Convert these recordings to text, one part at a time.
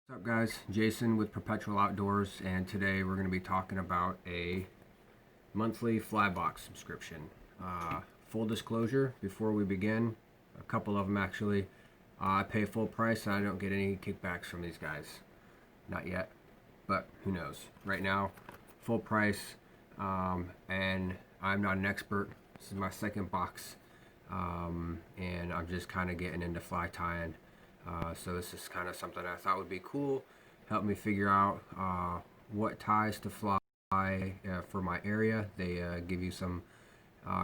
What's up guys, Jason with Perpetual Outdoors, and today we're going to be talking about a monthly fly box subscription. Full disclosure before we begin, a couple of them actually, I pay full price and I don't get any kickbacks from these guys. Not yet, but who knows. Right now, full price, and I'm not an expert. This is my second box, and I'm just kind of getting into fly tying. So this is kind of something I thought would be cool. Help me figure out what ties to fly for my area. They give you some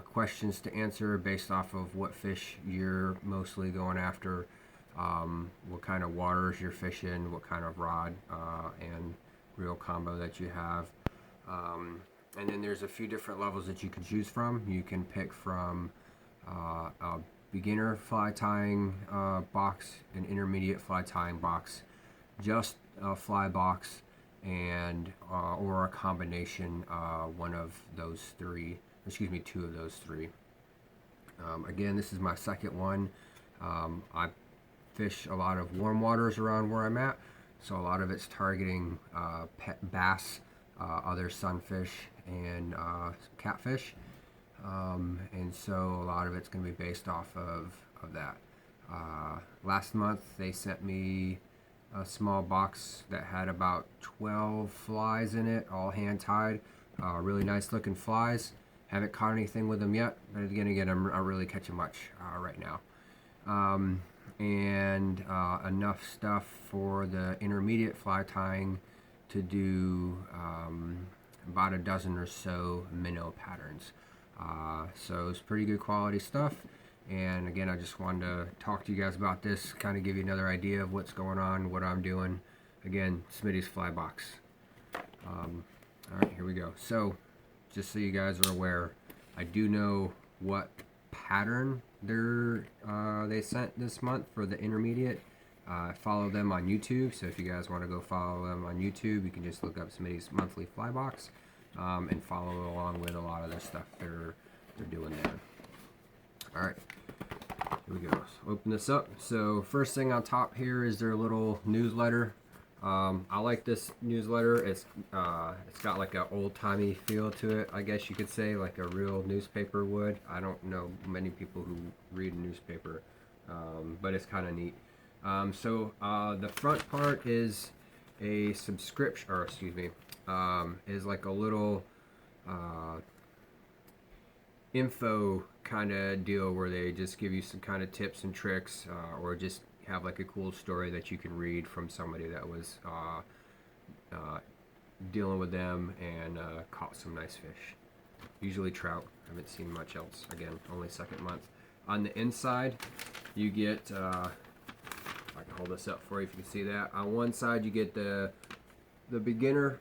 questions to answer based off of what fish you're mostly going after, what kind of waters you're fishing, what kind of rod and reel combo that you have. And then there's a few different levels that you can choose from. You can pick from a beginner fly tying box, an intermediate fly tying box, just a fly box, and or a combination, one of those three, excuse me, two of those three. Again, this is my second one. I fish a lot of warm waters around where I'm at, so a lot of it's targeting pet bass, other sunfish, and catfish. And so a lot of it's going to be based off of that. Last month they sent me a small box that had about 12 flies in it, all hand tied. Really nice looking flies. Haven't caught anything with them yet, but again, I'm not really catching much right now. And enough stuff for the intermediate fly tying to do about a dozen or so minnow patterns. So it's pretty good quality stuff, and again, I just wanted to talk to you guys about this, kind of give you another idea of what's going on, what I'm doing. Again, Smitty's Fly Box. Alright, here we go. So just so you guys are aware, I do know what pattern they sent this month for the intermediate. I follow them on YouTube, so if you guys want to go follow them on YouTube, you can just look up Smitty's monthly fly box. And follow along with a lot of the stuff they're doing there. All right, here we go. So open this up. So first thing on top here is their little newsletter. I like this newsletter. It's got like an old-timey feel to it, I guess you could say, like a real newspaper would. I don't know many people who read a newspaper, but it's kind of neat. So the front part is a subscription, or excuse me, is like a little info kind of deal where they just give you some kind of tips and tricks, or just have like a cool story that you can read from somebody that was dealing with them and caught some nice fish. Usually trout. I haven't seen much else. Again, only second month. On the inside, you get, I can hold this up for you if you can see that. On one side, you get the beginner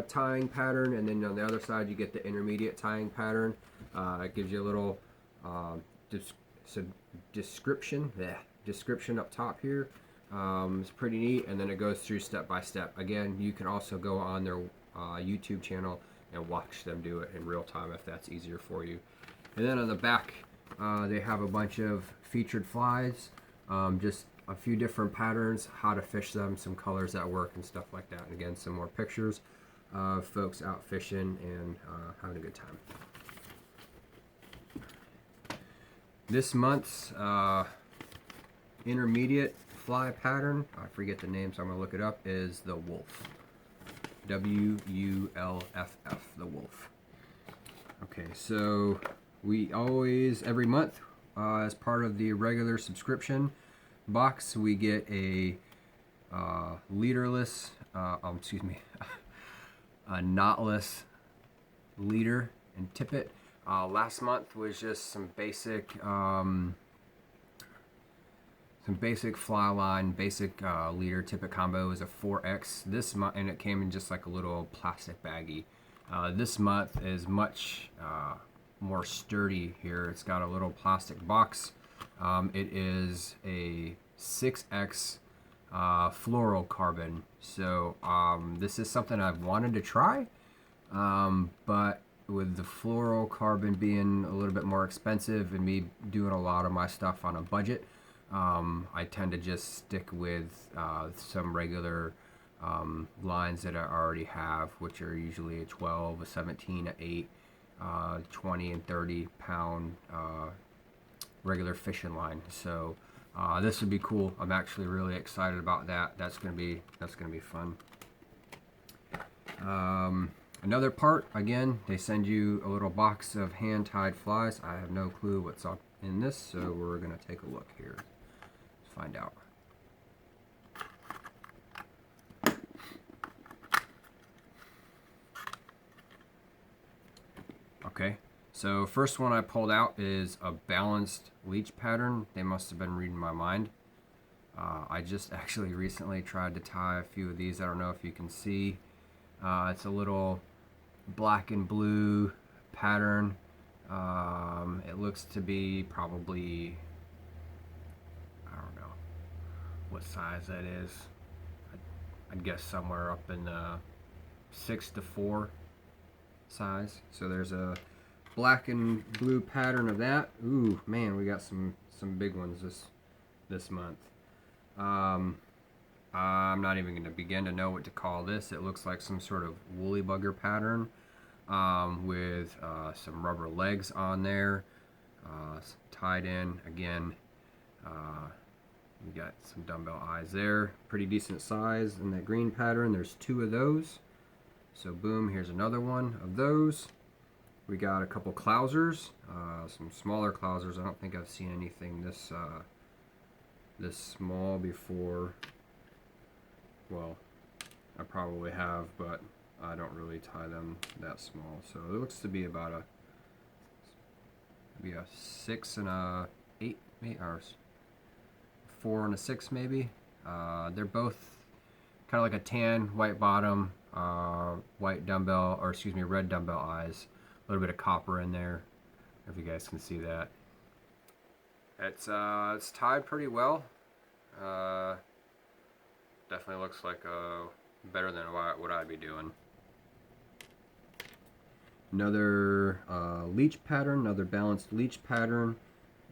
tying pattern, and then on the other side you get the intermediate tying pattern. It gives you a little description up top here. It's pretty neat, and then it goes through step by step. Again, you can also go on their YouTube channel and watch them do it in real time if that's easier for you. And then on the back, they have a bunch of featured flies, just a few different patterns, how to fish them, some colors that work and stuff like that. And again, some more pictures of folks out fishing and having a good time. This month's intermediate fly pattern, I forget the name so I'm gonna look it up, is the Wolf. W-U-L-F-F, the Wolf. Okay, so we always, every month, as part of the regular subscription box, we get a leaderless, excuse me, a knotless leader and tippet. Last month was just some basic fly line, basic leader tippet combo. Is a 4X. This month, and it came in just like a little plastic baggie. This month is much more sturdy here. It's got a little plastic box. It is a 6X fluorocarbon. So this is something I've wanted to try, but with the fluorocarbon being a little bit more expensive and me doing a lot of my stuff on a budget, I tend to just stick with some regular lines that I already have, which are usually a 12, a 17, a 8, 20 and 30 pound regular fishing line. So this would be cool. I'm actually really excited about that. That's gonna be fun. Another part, again, they send you a little box of hand-tied flies. I have no clue what's up in this, so we're gonna take a look here. Let's find out. Okay, so first one I pulled out is a balanced leech pattern. They must have been reading my mind. I just actually recently tried to tie a few of these. I don't know if you can see. It's a little black and blue pattern. It looks to be probably, I don't know what size that is. I'd guess somewhere up in the 6 to 4 size. So there's a black and blue pattern of that. Ooh, man, we got some big ones this month. I'm not even going to begin to know what to call this. It looks like some sort of woolly bugger pattern with some rubber legs on there, tied in. Again, we got some dumbbell eyes there. Pretty decent size in that green pattern. There's 2 of those. So boom, here's another one of those. We got a couple clousers, some smaller clousers. I don't think I've seen anything this small before. Well, I probably have, but I don't really tie them that small. So it looks to be about a 6 and a 8, maybe, or 4 and a 6 maybe. They're both kind of like a tan, white bottom, white dumbbell, or excuse me, red dumbbell eyes. A little bit of copper in there. If you guys can see that. It's tied pretty well. Definitely looks like better than what I'd be doing. Another leech pattern, another balanced leech pattern,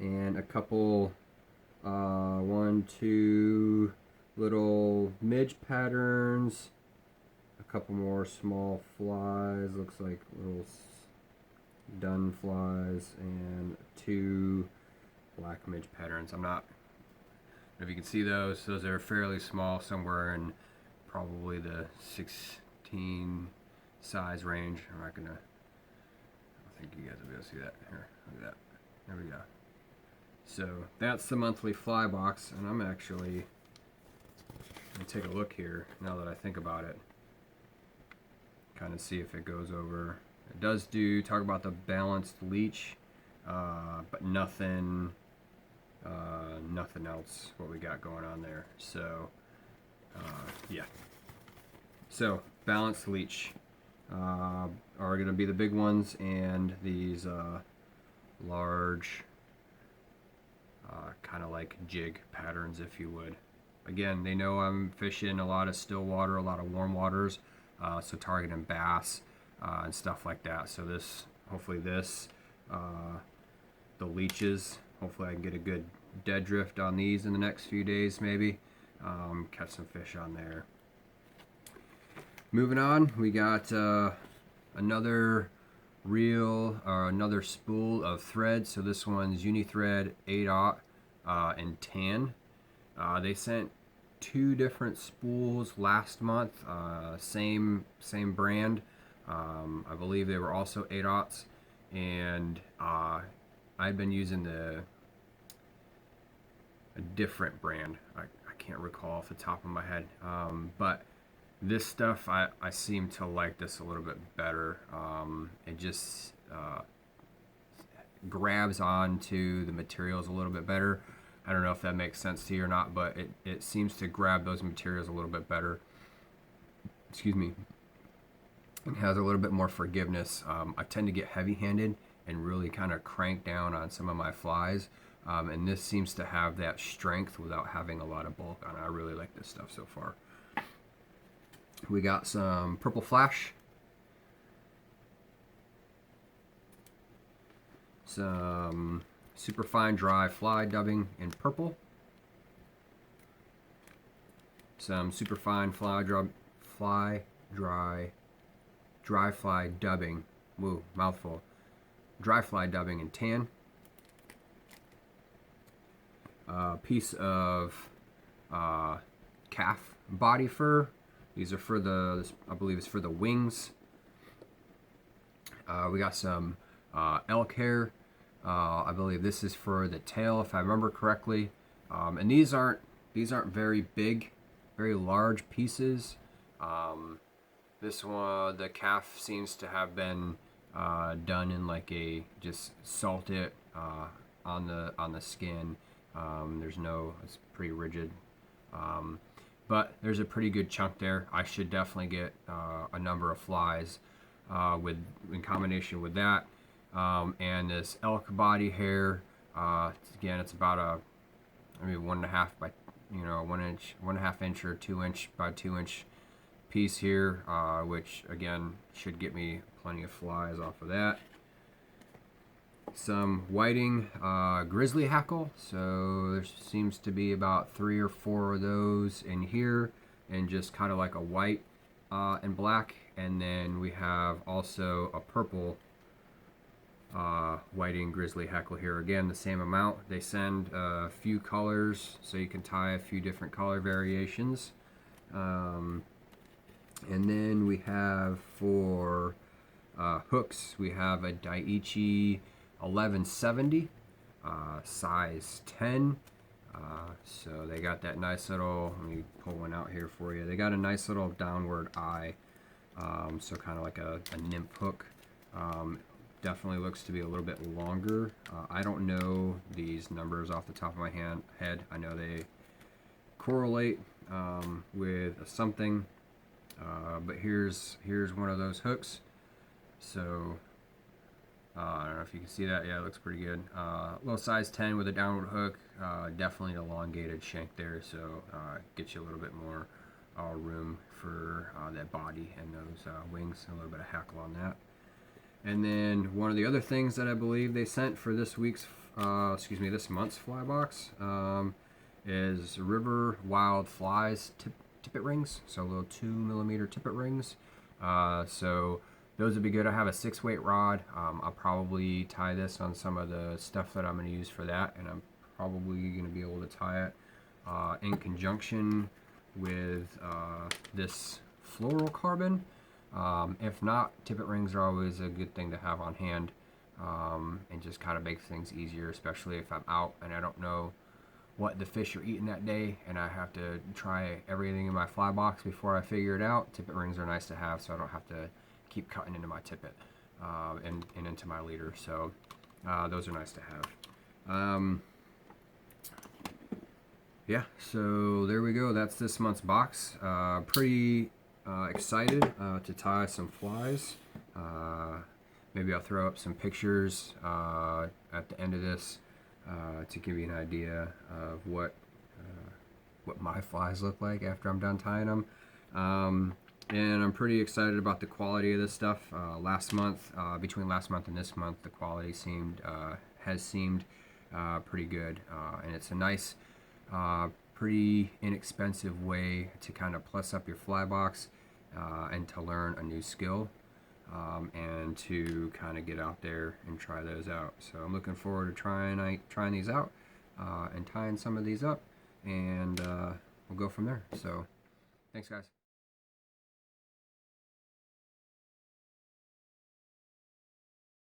and a couple, 1, 2 little midge patterns, a couple more small flies, looks like little dun flies, and 2 black midge patterns. I'm not, if you can see those are fairly small, somewhere in probably the 16 size range. I'm not gonna, I think you guys will be able to see that. Here, look at that. There we go. So that's the monthly fly box, and I'm actually gonna take a look here now that I think about it. Kind of see if it goes over. It does talk about the balanced leech, but nothing else what we got going on there. So yeah, so balanced leech are going to be the big ones, and these large kind of like jig patterns, if you would. Again, they know I'm fishing a lot of still water, a lot of warm waters, so targeting bass and stuff like that. So this, hopefully this, the leeches, hopefully I can get a good dead drift on these in the next few days, maybe catch some fish on there. Moving on, we got another reel, or another spool of thread. So this one's Unithread 8/0 and tan. They sent 2 different spools last month, same brand. I believe they were also 8/0s, and I'd been using a different brand. I can't recall off the top of my head, but this stuff, I seem to like this a little bit better. It just grabs onto the materials a little bit better. I don't know if that makes sense to you or not, but it seems to grab those materials a little bit better. Excuse me. It has a little bit more forgiveness. I tend to get heavy-handed and really kind of crank down on some of my flies. And this seems to have that strength without having a lot of bulk on it. I really like this stuff so far. We got some Purple Flash, some super fine dry fly dubbing in purple, some super fine dry fly dubbing. Woo, mouthful. Dry fly dubbing in tan. Piece of calf body fur. These are for the, I believe it's for the wings. We got some elk hair. I believe this is for the tail, if I remember correctly. And these aren't very big, very large pieces. This one, the calf seems to have been done in like a, just salt it on the skin. It's pretty rigid. But there's a pretty good chunk there. I should definitely get a number of flies in combination with that. And this elk body hair, again, it's about maybe 1.5 by 1 inch, 1.5 inch or 2 inch by 2 inch piece here, which again should get me plenty of flies off of that. Some whiting grizzly hackle, so there seems to be about 3 or 4 of those in here, and just kind of like a white and black. And then we have also a purple whiting grizzly hackle here. Again, the same amount. They send a few colors, so you can tie a few different color variations. And then we have for hooks, we have a Daiichi 1170, size 10. So they got that nice little, let me pull one out here for you. They got a nice little downward eye, so kind of like a nymph hook. Definitely looks to be a little bit longer. I don't know these numbers off the top of my head. I know they correlate with something, but here's one of those hooks. So I don't know if you can see that. Yeah, it looks pretty good. Little size 10 with a downward hook. Definitely an elongated shank there, so gets you a little bit more room for that body and those wings, and a little bit of hackle on that. And then one of the other things that I believe they sent for this month's fly box is River Wild Flies tippet rings. So little 2mm tippet rings. So those would be good. I have a 6-weight rod. I'll probably tie this on some of the stuff that I'm going to use for that, and I'm probably going to be able to tie it in conjunction with this fluorocarbon. If not, tippet rings are always a good thing to have on hand, and just kind of makes things easier, especially if I'm out and I don't know what the fish are eating that day and I have to try everything in my fly box before I figure it out. Tippet rings are nice to have, so I don't have to keep cutting into my tippet and into my leader. So those are nice to have. Yeah, so there we go. That's this month's box. Pretty excited to tie some flies. Maybe I'll throw up some pictures at the end of this to give you an idea of what my flies look like after I'm done tying them. And I'm pretty excited about the quality of this stuff. Between last month and this month, the quality has seemed pretty good, and it's a nice, pretty inexpensive way to kind of plus up your fly box and to learn a new skill, and to kind of get out there and try those out. So I'm looking forward to trying these out and tying some of these up, and we'll go from there. So thanks, guys.